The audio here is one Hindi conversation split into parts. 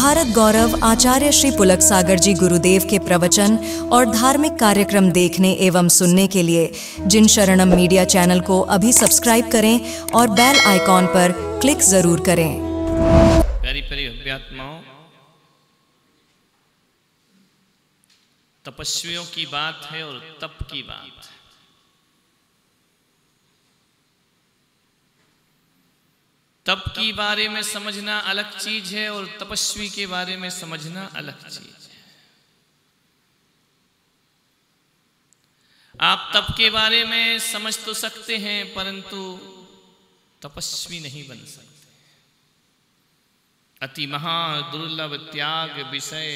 भारत गौरव आचार्य श्री पुलक सागर जी गुरुदेव के प्रवचन और धार्मिक कार्यक्रम देखने एवं सुनने के लिए जिन शरणम मीडिया चैनल को अभी सब्सक्राइब करें और बेल आइकॉन पर क्लिक जरूर करें। प्यारी प्यारी अभ्यात्माओं, तपस्वियों की बात है और तप की बात है। तप की बारे में समझना अलग चीज है और तपस्वी के बारे में समझना अलग चीज है। आप तप के बारे में समझ तो सकते हैं परंतु तपस्वी नहीं बन सकते। अति महा दुर्लभ त्याग विषय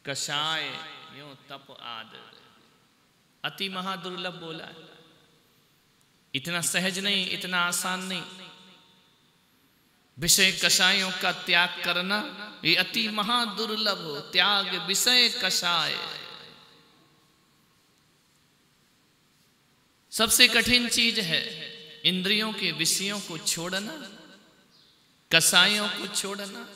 कषाय यो तप आदि। अति महा दुर्लभ बोला है, इतना सहज नहीं, इतना आसान नहीं। विषय कषायों का त्याग करना ये अति महा दुर्लभ त्याग विषय कषाय। सबसे कठिन चीज है इंद्रियों के विषयों को छोड़ना, कषायों को छोड़ना।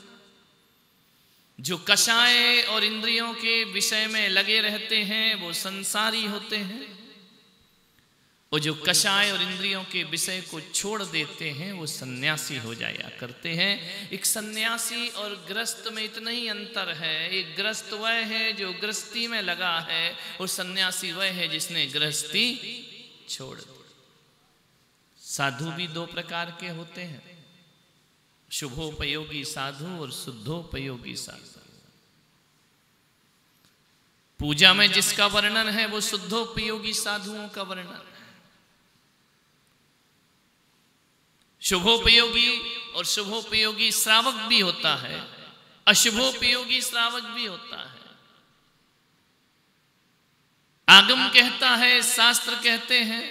जो कषाय और इंद्रियों के विषय में लगे रहते हैं वो संसारी होते हैं, और जो कषाय और इंद्रियों के विषय को छोड़ देते हैं वो सन्यासी हो जाया करते हैं। एक सन्यासी और गृहस्थ में इतना ही अंतर है। एक गृहस्थ वह है जो गृहस्थी में लगा है और सन्यासी वह है जिसने गृहस्थी छोड़ दी। साधु भी दो प्रकार के होते हैं, शुभोपयोगी साधु और शुद्धोपयोगी साधु। पूजा में जिसका वर्णन है वो शुद्धोपयोगी साधुओं का वर्णन है। शुभोपयोगी और शुभोपयोगी श्रावक भी होता है, अशुभोपयोगी श्रावक भी होता है। आगम कहता है, शास्त्र कहते हैं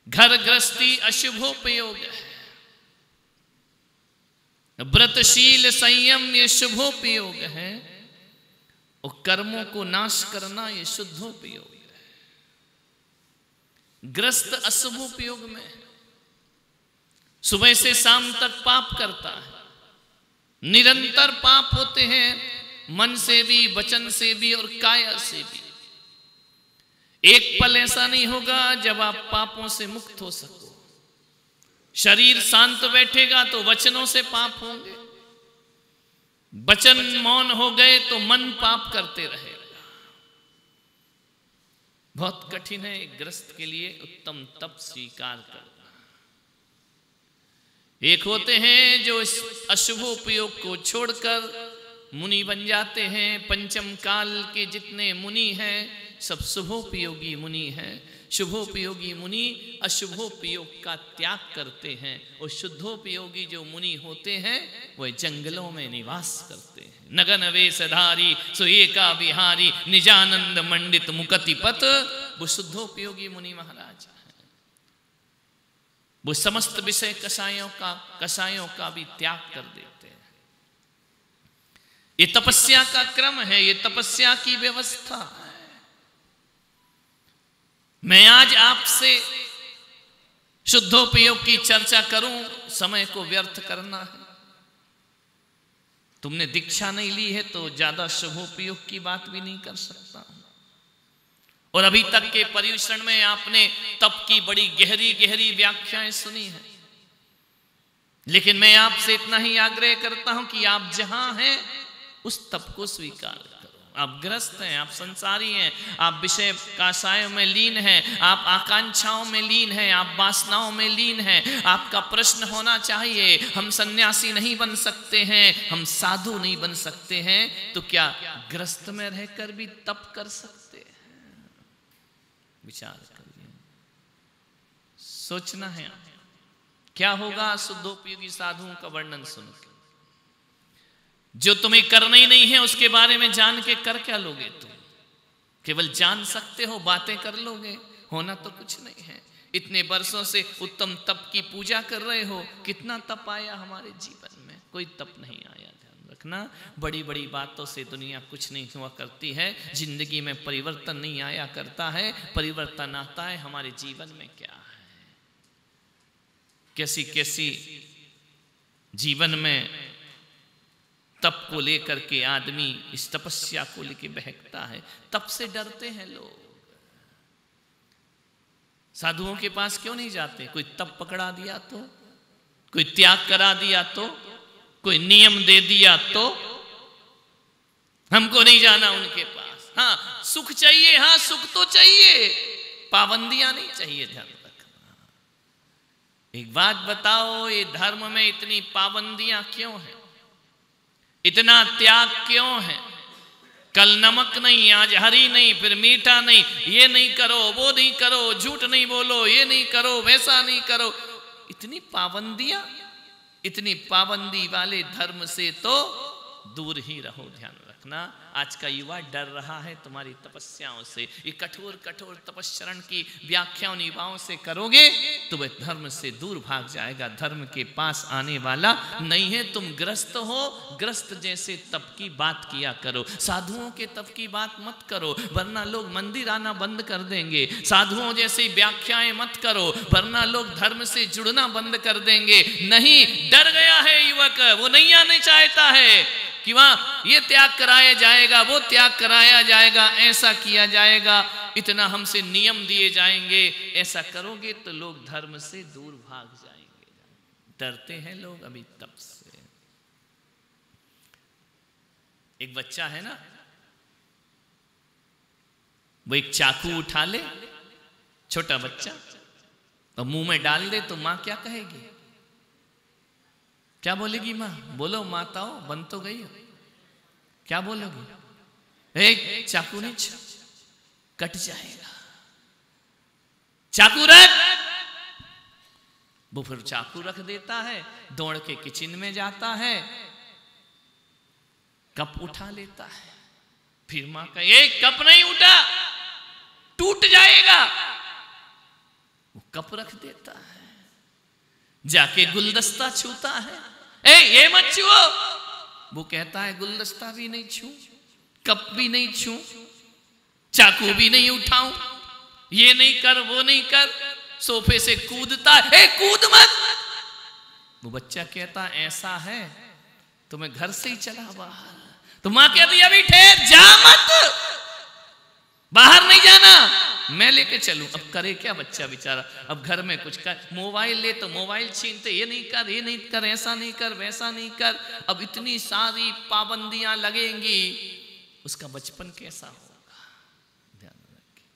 घर गृहस्थी अशुभोपयोग है, व्रतशील संयम ये शुभोपयोग है, और कर्मों को नाश करना ये शुद्धोपयोग है। गृहस्थ अशुभोपयोग में है, सुबह से शाम तक पाप करता है। निरंतर पाप होते हैं, मन से भी, वचन से भी और काया से भी। एक पल ऐसा नहीं होगा जब आप पापों से मुक्त हो सको। शरीर शांत बैठेगा तो वचनों से पाप होंगे, वचन मौन हो गए तो मन पाप करते रहेगा। बहुत कठिन है एक गृहस्थ के लिए उत्तम तप स्वीकार करना। एक होते हैं जो इस अशुभोपयोग को छोड़कर मुनि बन जाते हैं। पंचम काल के जितने मुनि हैं सब शुभोपयोगी मुनि हैं। शुभोपयोगी मुनि अशुभोपयोग का त्याग करते हैं, और शुद्धोपयोगी जो मुनि होते हैं वह जंगलों में निवास करते हैं। नगन वेशधारी सो एका विहारी निजानंद मंडित मुकतिपत। वो शुद्धोपयोगी मुनि महाराज हैं। वो समस्त विषय कषायों का भी त्याग कर देते हैं। ये तपस्या का क्रम है, ये तपस्या की व्यवस्था है। मैं आज आपसे शुद्धोपयोग की चर्चा करूं, समय को व्यर्थ करना है। तुमने दीक्षा नहीं ली है तो ज्यादा शुभोपयोग की बात भी नहीं कर सकता। और अभी तक के पर्युषण में आपने तप की बड़ी गहरी गहरी व्याख्याएं सुनी है, लेकिन मैं आपसे इतना ही आग्रह करता हूं कि आप जहां हैं उस तप को स्वीकार करो। आप गृहस्थ हैं, आप संसारी हैं, आप विषय काषायों में लीन हैं, आप आकांक्षाओं में लीन हैं, आप वासनाओं में लीन हैं। आपका प्रश्न होना चाहिए, हम सन्यासी नहीं बन सकते हैं, हम साधु नहीं बन सकते हैं, तो क्या गृहस्थ में रहकर भी तप कर सकते हैं? विचार करिए, सोचना है क्या होगा शुद्धोपयोगी साधुओं का वर्णन सुनकर। जो तुम्हें करना ही नहीं है उसके बारे में जान के कर क्या लोगे? तुम केवल जान सकते हो, बातें कर लोगे, होना तो कुछ नहीं है। इतने वर्षों से उत्तम तप की पूजा कर रहे हो, कितना तप आया हमारे जीवन में? कोई तप नहीं आया। ध्यान रखना, बड़ी बड़ी बातों से दुनिया कुछ नहीं हुआ करती है। जिंदगी में परिवर्तन नहीं आया करता है, परिवर्तन आता है हमारे जीवन में क्या है। कैसी कैसी जीवन में तप को लेकर के आदमी इस तपस्या को लेकर बहकता है। तप से डरते हैं लोग। साधुओं के पास क्यों नहीं जाते? कोई तप पकड़ा दिया तो, कोई त्याग करा दिया तो, कोई नियम दे दिया तो। हमको नहीं जाना उनके पास। हाँ सुख चाहिए, हाँ सुख तो चाहिए, पाबंदियां नहीं चाहिए। ध्यान रखना। एक बात बताओ, ये धर्म में इतनी पाबंदियां क्यों है? इतना त्याग क्यों है? कल नमक नहीं, आज हरी नहीं, फिर मीठा नहीं, ये नहीं करो, वो नहीं करो, झूठ नहीं बोलो, ये नहीं करो, वैसा नहीं करो। इतनी पाबंदियां, इतनी पाबंदी वाले धर्म से तो दूर ही रहो। ध्यान रखना, आज का युवा डर रहा है तुम्हारी तपस्याओं से। ये कठोर कठोर तपस्चरण की व्याख्या उन युवाओं से करोगे तो वह धर्म से दूर भाग जाएगा, धर्म के पास आने वाला नहीं है। तुम ग्रस्त हो, ग्रस्त जैसे तप की बात किया करो, साधुओं के तप की बात मत करो, वरना लोग मंदिर आना बंद कर देंगे। साधुओं जैसी व्याख्याएं मत करो, वरना लोग धर्म से जुड़ना बंद कर देंगे। नहीं, डर गया है युवक, वो नहीं आने चाहता है कि वहां ये त्याग कराया जाएगा, वो त्याग कराया जाएगा, ऐसा किया जाएगा, इतना हमसे नियम दिए जाएंगे। ऐसा करोगे तो लोग धर्म से दूर भाग जाएंगे। डरते हैं लोग अभी तप से। एक बच्चा है ना, वो एक चाकू उठा ले, छोटा बच्चा, और मुंह में डाल दे तो मां क्या कहेगी? क्या बोलेगी मां? बोलो माताओं, बन तो गई हो, क्या बोलोगी? एक चाकू नहीं, कट जाएगा, चाकू रख। वो फिर चाकू रख देता है, दौड़ के किचन में जाता है, कप उठा लेता है, फिर मां का एक कप नहीं उठा, टूट जाएगा, वो कप रख देता है, जाके गुलदस्ता छूता है, ये मत छुओ, वो कहता है गुलदस्ता भी नहीं छू, कप भी नहीं छू, चाकू भी नहीं उठाऊं, ये नहीं कर, वो नहीं कर, सोफे से कूदता है, कूद मत। वो बच्चा कहता ऐसा है तो मैं घर से ही चला बाहर। तो मां कहती अभी ठहर, जा मत, बाहर नहीं जाना, मैं लेके चलूं। अब करे क्या बच्चा बेचारा? अब घर में कुछ कर, मोबाइल ले तो मोबाइल छीनते, ये नहीं कर, ये नहीं कर, ऐसा नहीं कर, वैसा नहीं कर। अब इतनी सारी पाबंदियां लगेंगी, उसका बचपन कैसा होगा? ध्यान रखिए।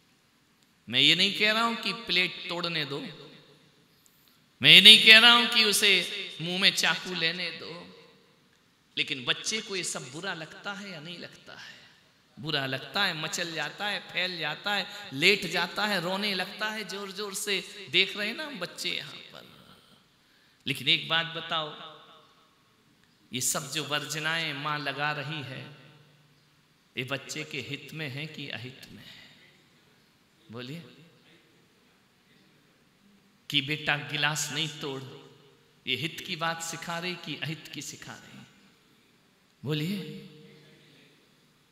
मैं ये नहीं कह रहा हूं कि प्लेट तोड़ने दो, मैं ये नहीं कह रहा हूं कि उसे मुंह में चाकू लेने दो, लेकिन बच्चे को ये सब बुरा लगता है या नहीं लगता है? बुरा लगता है, मचल जाता है, फैल जाता है, लेट जाता है, रोने लगता है जोर जोर से। देख रहे हैं ना बच्चे यहां पर। लेकिन एक बात बताओ, ये सब जो वर्जनाएं मां लगा रही है, ये बच्चे के हित में है कि अहित में है? बोलिए। कि बेटा गिलास नहीं तोड़, ये हित की बात सिखा रही कि अहित की सिखा रही? बोलिए।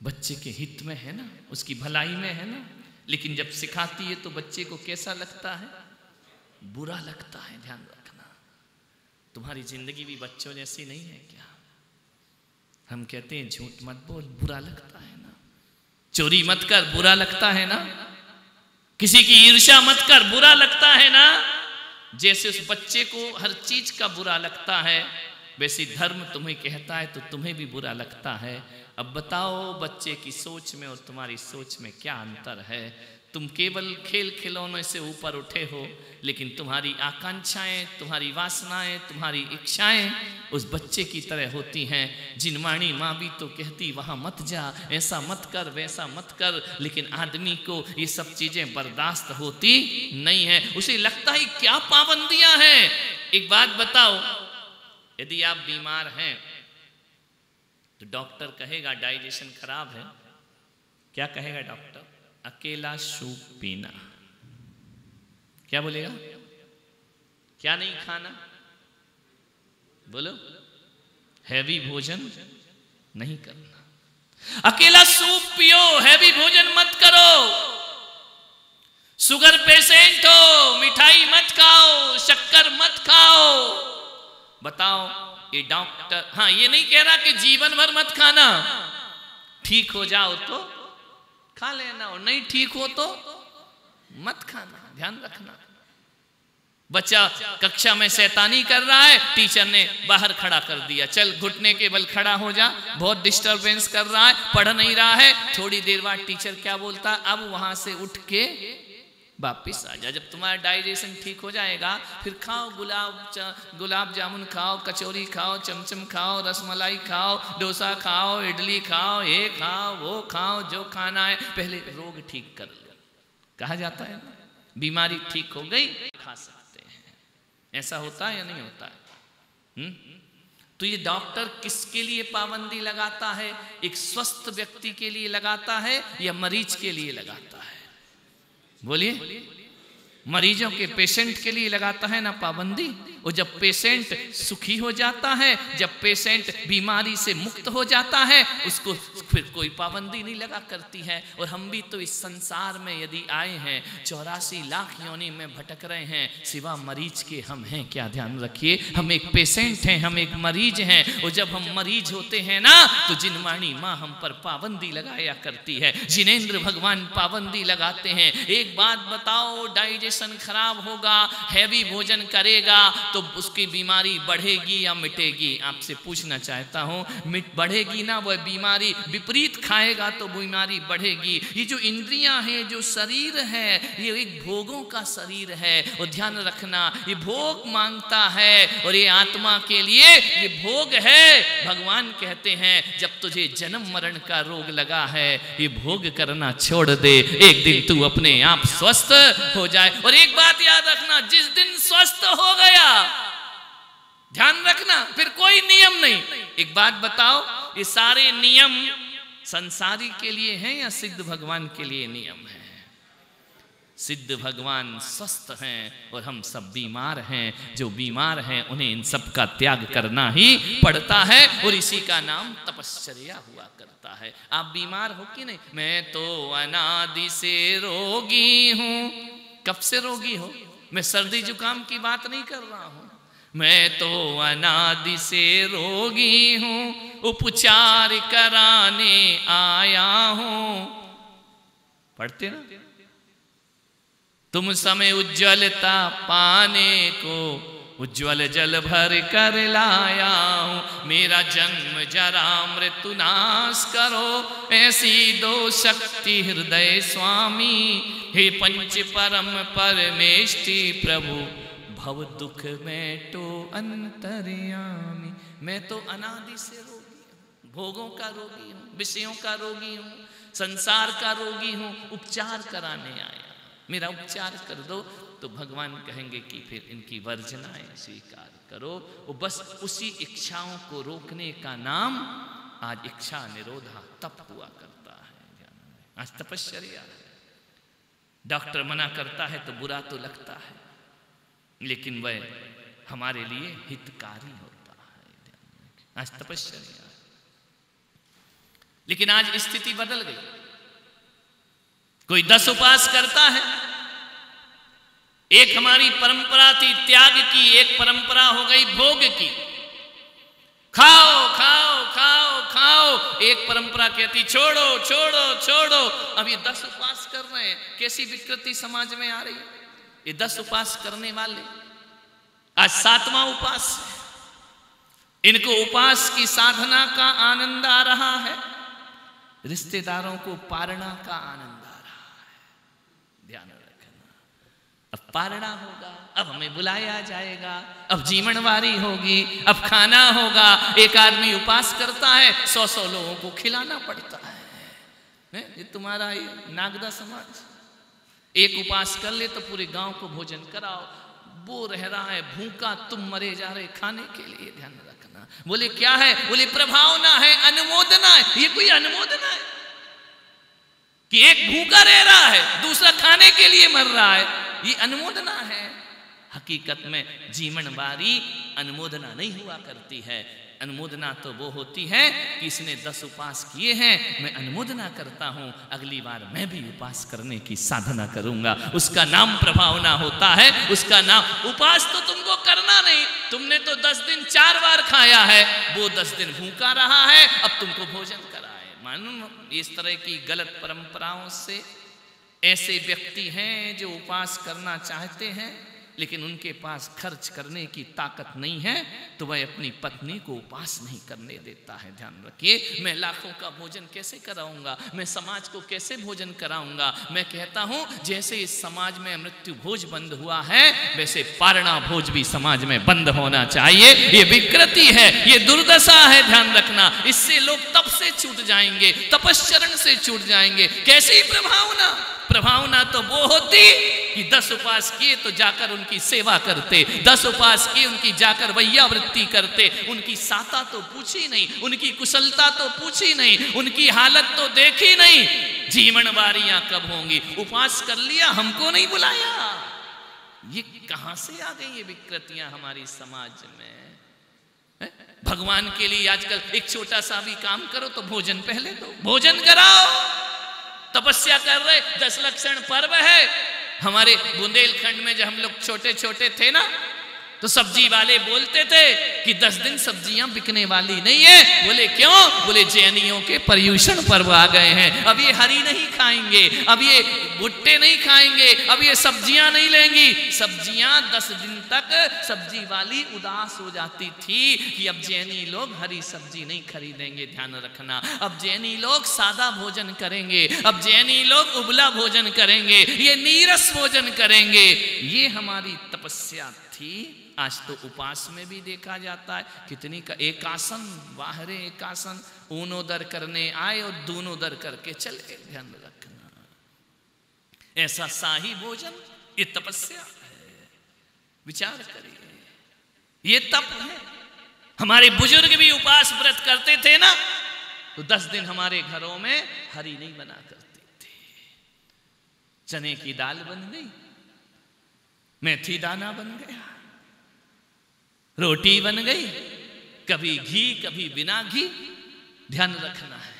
बच्चे के हित में है ना, उसकी भलाई में है ना। लेकिन जब सिखाती है तो बच्चे को कैसा लगता है? बुरा लगता है। ध्यान रखना, तुम्हारी जिंदगी भी बच्चों जैसी नहीं है क्या? हम कहते हैं झूठ मत बोल, बुरा लगता है ना। चोरी मत कर, बुरा लगता है ना। किसी की ईर्ष्या मत कर, बुरा लगता है ना। जैसे उस बच्चे को हर चीज का बुरा लगता है, वैसे धर्म तुम्हें कहता है तो तुम्हें भी बुरा लगता है। अब बताओ, बच्चे की सोच में और तुम्हारी सोच में क्या अंतर है? तुम केवल खेल खिलौनों से ऊपर उठे हो, लेकिन तुम्हारी आकांक्षाएं, तुम्हारी वासनाएं, तुम्हारी इच्छाएं उस बच्चे की तरह होती हैं। जिनवाणी माँ भी तो कहती वहां मत जा, ऐसा मत कर, वैसा मत कर, लेकिन आदमी को ये सब चीजें बर्दाश्त होती नहीं है। उसे लगता है क्या पाबंदियां हैं। एक बात बताओ, यदि आप बीमार हैं तो डॉक्टर कहेगा डाइजेशन खराब है, क्या कहेगा डॉक्टर? अकेला सूप पीना। क्या बोलेगा? क्या नहीं खाना? बोलो। हैवी भोजन नहीं करना। अकेला सूप पियो, हैवी भोजन मत करो। शुगर पेशेंट हो, मिठाई मत खाओ, शक्कर मत खाओ। बताओ, ये डॉक्टर, हाँ ये नहीं कह रहा कि जीवन भर मत खाना, ठीक हो जाओ तो खा लेना और नहीं ठीक हो तो मत खाना, ध्यान रखना। बच्चा कक्षा में शैतानी कर रहा है, टीचर ने बाहर खड़ा कर दिया, चल घुटने के बल खड़ा हो जा, बहुत डिस्टरबेंस कर रहा है, पढ़ नहीं रहा है। थोड़ी देर बाद टीचर क्या बोलता, अब वहां से उठ के वापिस आ जा, जब तुम्हारा डाइजेशन ठीक हो जाएगा फिर खाओ, गुलाब जामुन खाओ, कचौरी खाओ, चमचम खाओ, रसमलाई खाओ, डोसा खाओ, इडली खाओ, ये खाओ वो खाओ, जो खाना है, पहले रोग ठीक कर लो। कहा जाता है बीमारी ठीक हो गई खा सकते हैं, ऐसा होता है या नहीं होता है? तो ये डॉक्टर किसके लिए पाबंदी लगाता है? एक स्वस्थ व्यक्ति के लिए लगाता है या मरीज के लिए लगाता है? बोलिए। मरीजों के, पेशेंट के लिए लगाता है ना पाबंदी। और जब पेशेंट सुखी हो जाता है, जब पेशेंट बीमारी से मुक्त हो जाता है, उसको फिर कोई पाबंदी नहीं लगा करती है। और हम भी तो इस संसार में यदि आए हैं, 84 लाख योनि में भटक रहे हैं, सिवा मरीज के हम हैं क्या? ध्यान रखिए, हम एक पेशेंट हैं, हम एक मरीज हैं। और जब हम मरीज होते हैं ना, तो जिनवाणी माँ हम पर पाबंदी लगाया करती है, जिनेंद्र भगवान पाबंदी लगाते हैं। एक बात बताओ, डाइजेशन खराब होगा, हैवी भोजन करेगा तो उसकी बीमारी बढ़ेगी या मिटेगी? आपसे पूछना चाहता हूं, बढ़ेगी ना वह बीमारी, विपरीत खाएगा तो बीमारी बढ़ेगी। ये जो इंद्रियां हैं, जो शरीर है, ये एक भोगों का शरीर है। और ध्यान रखना, ये भोग मांगता है और ये आत्मा के लिए ये भोग है। भगवान कहते हैं जब तुझे जन्म मरण का रोग लगा है, ये भोग करना छोड़ दे, एक दिन तू अपने आप स्वस्थ हो जाए। और एक बात याद रखना, जिस दिन स्वस्थ हो गया, ध्यान रखना, फिर कोई नियम नहीं। एक बात बताओ, ये सारे नियम संसारी के लिए हैं या सिद्ध भगवान के लिए नियम है? सिद्ध भगवान स्वस्थ हैं और हम सब बीमार हैं। जो बीमार हैं उन्हें इन सब का त्याग करना ही पड़ता है और इसी का नाम तपश्चर्या हुआ करता है। आप बीमार हो कि नहीं? मैं तो अनादि से रोगी हूं। कब से रोगी हो? मैं सर्दी जुकाम की बात नहीं कर रहा हूं, मैं तो अनादि से रोगी हूं, उपचार कराने आया हूं। पढ़ते ना, तुम समय उज्ज्वलता पाने को उज्ज्वल जल भर कर लाया हूं। मेरा जन्म जरा मृत्यु नाश करो, ऐसी दो शक्ति हृदय स्वामी। हे पंच परम परमेष्टि प्रभु, भव दुख में तो अंतर्यामी। मैं तो अनादि से रोगी हूं, भोगों का रोगी हूं, विषयों का रोगी हूं, संसार का रोगी हूं, उपचार कराने आया, मेरा उपचार कर दो। तो भगवान कहेंगे कि फिर इनकी वर्जनाएं स्वीकार करो। वो बस उसी इच्छाओं को रोकने का नाम आज इच्छा निरोधा तप हुआ करता है। आज तपश्चर्या है। डॉक्टर मना करता है तो बुरा तो लगता है, लेकिन वह हमारे लिए हितकारी होता है। आज तपश्चर्या, लेकिन आज स्थिति बदल गई। कोई 10 उपवास करता है। एक हमारी परंपरा थी त्याग की, एक परंपरा हो गई भोग की। खाओ खाओ खाओ खाओ। एक परंपरा कहती छोड़ो छोड़ो छोड़ो। अब ये 10 उपवास कर रहे हैं, कैसी विकृति समाज में आ रही है। ये 10 उपवास करने वाले आज 7वां उपवास, इनको उपवास की साधना का आनंद आ रहा है, रिश्तेदारों को पारना का आनंद आ रहा है। ध्यान रखना, अब पारना होगा, अब हमें बुलाया जाएगा, अब जीवनवारी होगी, अब खाना होगा। एक आदमी उपवास करता है, 100 लोगों को खिलाना पड़ता है। ये तुम्हारा नागदा समाज एक उपवास कर ले तो पूरे गांव को भोजन कराओ। वो रह रहा है भूखा, तुम मरे जा रहे खाने के लिए। ध्यान रखना। बोले क्या है? बोले प्रभावना है, अनुमोदना है। ये कोई अनुमोदना है कि एक भूखा रह रहा है, दूसरा खाने के लिए मर रहा है? ये अनुमोदना है। हकीकत में जीवन बारी अनुमोदना नहीं हुआ करती है। अनुमोदना तो वो होती है कि इसने 10 उपास किए हैं, मैं अनुमोदना करता हूं, अगली बार मैं भी उपास करने की साधना करूंगा। उसका नाम प्रभावना होता है, उसका नाम। उपास तो तुमको करना नहीं, तुमने तो 10 दिन 4 बार खाया है, वो 10 दिन भूखा रहा है, अब तुमको भोजन कराए। मालूम इस तरह की गलत परंपराओं से ऐसे व्यक्ति हैं जो उपास करना चाहते हैं लेकिन उनके पास खर्च करने की ताकत नहीं है, तो वह अपनी पत्नी को उपास नहीं करने देता है। ध्यान रखिए, मैं लाखों का भोजन कैसे कराऊंगा, मैं समाज को कैसे भोजन कराऊंगा। मैं कहता हूं जैसे इस समाज में मृत्यु भोज बंद हुआ है, वैसे पारणा भोज भी समाज में बंद होना चाहिए। ये विकृति है, ये दुर्दशा है, ध्यान रखना। इससे लोग तप से छूट जाएंगे, तपश्चरण से छूट जाएंगे। कैसी प्रभावना? प्रभावना तो वो होती कि 10 उपास किए तो जाकर उनकी सेवा करते, 10 उपास किए उनकी जाकर वैयावृत्ति करते, उनकी साता तो पूछी नहीं, उनकी कुशलता तो पूछी नहीं, उनकी हालत तो देखी नहीं, जीवन बारियां कब होंगी, उपास कर लिया हमको नहीं बुलाया। ये कहां से आ गई ये विकृतियां हमारी समाज में? भगवान के लिए आजकल एक छोटा सा भी काम करो तो भोजन पहले दो, भोजन कराओ। तपस्या कर रहे, 10 लक्षण पर्व है। हमारे बुंदेलखंड में जब हम लोग छोटे छोटे थे ना, तो सब्जी वाले बोलते थे कि 10 दिन सब्जियां बिकने वाली नहीं है। बोले क्यों? बोले जैनियों के पर्युषण पर्व आ गए हैं, अब ये हरी नहीं खाएंगे, अब ये भुट्टे नहीं खाएंगे, अब ये सब्जियां नहीं लेंगी। सब्जियां 10 दिन तक सब्जी वाली उदास हो जाती थी कि अब जैनी लोग हरी सब्जी नहीं खरीदेंगे। ध्यान रखना, अब जैनी लोग सादा भोजन करेंगे, अब जैनी लोग उबला भोजन करेंगे, ये नीरस भोजन करेंगे। ये हमारी तपस्या थी। आज तो उपास में भी देखा जाता है कितनी का एक आसन, बाहरे एक आसन, ऊनो दर करने आए और दोनों दर करके चले। ध्यान रखना, ऐसा शाही भोजन, ये तपस्या है। विचार करिए, ये तप है। हमारे बुजुर्ग भी उपास व्रत करते थे ना, तो 10 दिन हमारे घरों में हरी नहीं बना करते थे। चने की दाल बन गई, मेथी दाना बन गया, रोटी बन गई, कभी घी कभी बिना घी। ध्यान रखना है,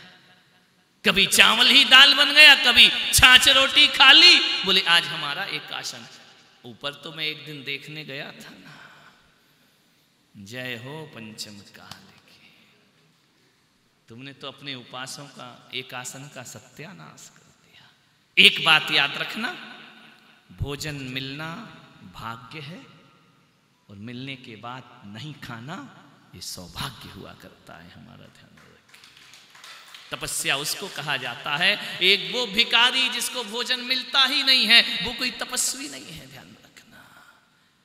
कभी चावल ही दाल बन गया, कभी छाछ रोटी खा ली। बोले आज हमारा एकादश। ऊपर तो मैं एक दिन देखने गया था ना, जय हो पंचम काल की। तुमने तो अपने उपासों का एकासन का सत्यानाश कर दिया। एक बात याद रखना, भोजन मिलना भाग्य है और मिलने के बाद नहीं खाना ये सौभाग्य हुआ करता है। हमारा ध्यान रखिए, तपस्या उसको कहा जाता है। एक वो भिखारी जिसको भोजन मिलता ही नहीं है, वो कोई तपस्वी नहीं है। ध्यान रखना,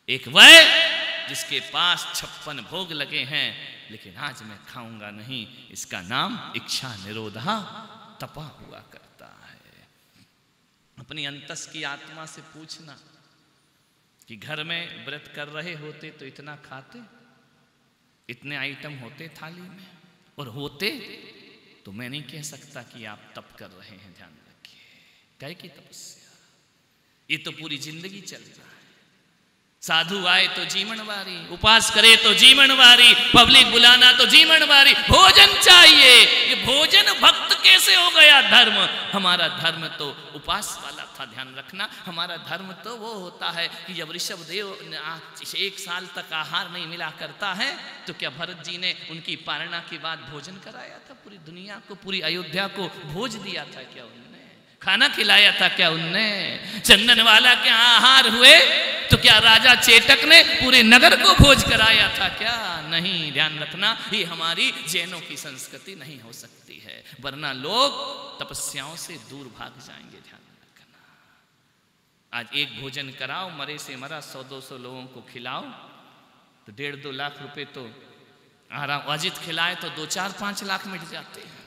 एक वह जिसके पास 56 भोग लगे हैं लेकिन आज मैं खाऊंगा नहीं, इसका नाम इच्छा निरोधा तपा हुआ करता है। अपनी अंतस की आत्मा से पूछना कि घर में व्रत कर रहे होते तो इतना खाते, इतने आइटम होते थाली में, और होते तो मैं नहीं कह सकता कि आप तप कर रहे हैं। ध्यान रखिए, क्या की तपस्या, ये तो पूरी जिंदगी चल रहा है। साधु आए तो जीवन वारी, उपास करे तो जीवन वारी, पब्लिक बुलाना तो जीवन वारी, भोजन चाहिए। ये भोजन भक्त कैसे हो गया धर्म? हमारा धर्म तो उपास वाला था। ध्यान रखना, हमारा धर्म तो वो होता है कि जब ऋषभ देव 1 साल तक आहार नहीं मिला करता है, तो क्या भरत जी ने उनकी पारणा के बाद भोजन कराया था? पूरी दुनिया को, पूरी अयोध्या को भोज दिया था क्या उन्होंने? खाना खिलाया था क्या उनने? चंदन वाला के आहार हुए तो क्या राजा चेटक ने पूरे नगर को भोज कराया था क्या? नहीं। ध्यान रखना, ये हमारी जैनों की संस्कृति नहीं हो सकती है, वरना लोग तपस्याओं से दूर भाग जाएंगे। ध्यान रखना, आज एक भोजन कराओ, मरे से मरा 100-200 लोगों को खिलाओ तो 1.5-2 लाख रुपए तो आराम। अजित खिलाए तो 2-4-5 लाख मिट जाते हैं,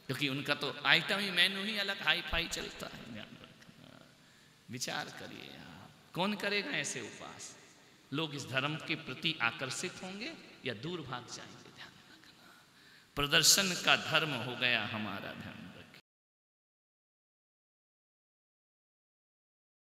क्योंकि उनका तो आइटम ही, मेनू ही अलग हाई फाई चलता है। ध्यान रखना, विचार करिए कौन करेगा ऐसे उपास? लोग इस धर्म के प्रति आकर्षित होंगे या दूर भाग जाएंगे? ध्यान रखना, प्रदर्शन का धर्म हो गया हमारा धर्म।